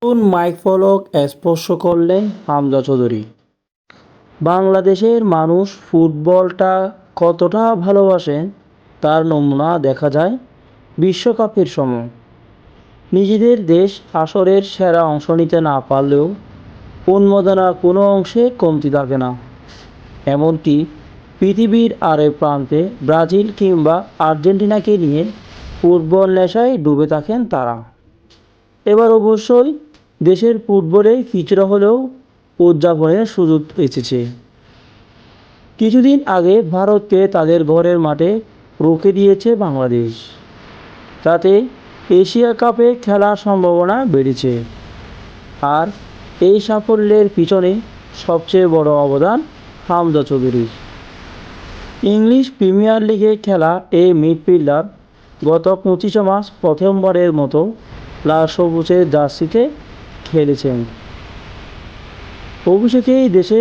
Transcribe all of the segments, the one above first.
কোন মাইক ফলক স্পর্শ করলেন হামজা চৌধুরী। বাংলাদেশের মানুষ ফুটবলটা কতটা ভালোবাসেন তার নমুনা দেখা যায় বিশ্বকাপের সময়। নিজেদের দেশ আসরের সেরা অংশ নিতে না পারলেও উন্মাদনা কোনো অংশে কমতি থাকে না। এমনকি পৃথিবীর আরেক প্রান্তে ব্রাজিল কিংবা আর্জেন্টিনাকে নিয়ে ফুটবল নেশায় ডুবে থাকেন তারা। এবার অবশ্যই দেশের ফুটবলে কিছুটা হলেও উদযাপনের সুযোগ এসেছে। কিছুদিন আগে ভারতকে তাদের ঘরের মাঠে রুখে দিয়েছে বাংলাদেশ। তাতে এশিয়া কাপে খেলার সম্ভাবনা বেড়েছে। আর এই সাফল্যের পিছনে সবচেয়ে বড় অবদান হামজা চৌধুরীর। ইংলিশ প্রিমিয়ার লিগে খেলা এই মিডফিল্ডার গত 25 মার্চ প্রথমবারের মতো লাল সবুজের জার্সিতে খেলেছেন। অভিষেকেই দেশে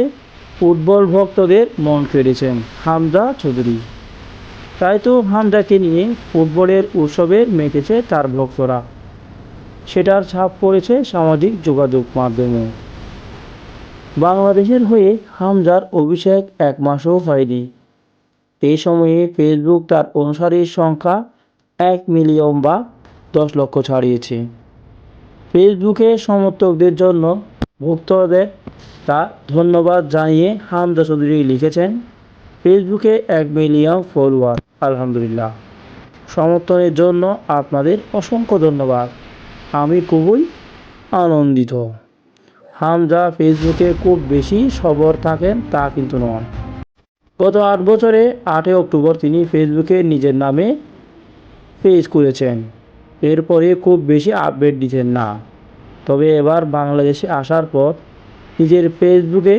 ফুটবল ভক্তদের মন কেড়েছেন হামজা চৌধুরী। তাই তো হামজাকে নিয়ে ফুটবলের উৎসবে মেতেছে তার ভক্তরা। সেটার ছাপ পড়েছে সামাজিক যোগাযোগ মাধ্যমে। বাংলাদেশের হয়ে হামজার অভিষেক 1 মাসও হয়নি। এই সময়ে ফেসবুক তার অনুসারীর সংখ্যা 1 মিলিয়ন বা 10 লক্ষ ছাড়িয়েছে। ফেসবুকে সমর্থকদের জন্য ভক্তদের তা ধন্যবাদ জানিয়ে হামজা চৌধুরী লিখেছেন, ফেসবুকে 1 মিলিয়ন ফলোয়ার, আলহামদুলিল্লাহ। সমর্থনের জন্য আপনাদের অসংখ্য ধন্যবাদ। আমি খুবই আনন্দিত। হামজা ফেসবুকে খুব বেশি সবর থাকেন তা কিন্তু নয়। গত 8 বছরে 8 অক্টোবর তিনি ফেসবুকে নিজের নামে পেজ খুলেছেন। এরপরে খুব বেশি আপডেট দিতেন না। তবে এবার বাংলাদেশে আসার পর নিজের ফেসবুকে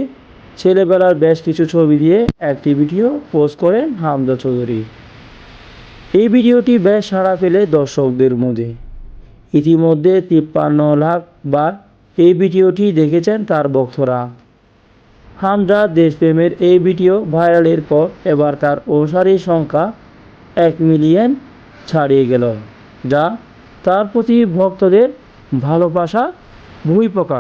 ছেলেবেলার বেশ কিছু ছবি দিয়ে একটি ভিডিও পোস্ট করেন হামজা চৌধুরী। এই ভিডিওটি বেশ সাড়া ফেলে দর্শকদের মধ্যে। ইতিমধ্যে 53 লাখ বার এই ভিডিওটি দেখেছেন তার ভক্তরা। হামজা দেশপ্রেমের এই ভিডিও ভাইরালের পর এবার তার অনুসারীর সংখ্যা 1 মিলিয়ন ছাড়িয়ে গেল, যা তার প্রতি ভক্তদের ভালোবাসা বহিঃপ্রকাশ।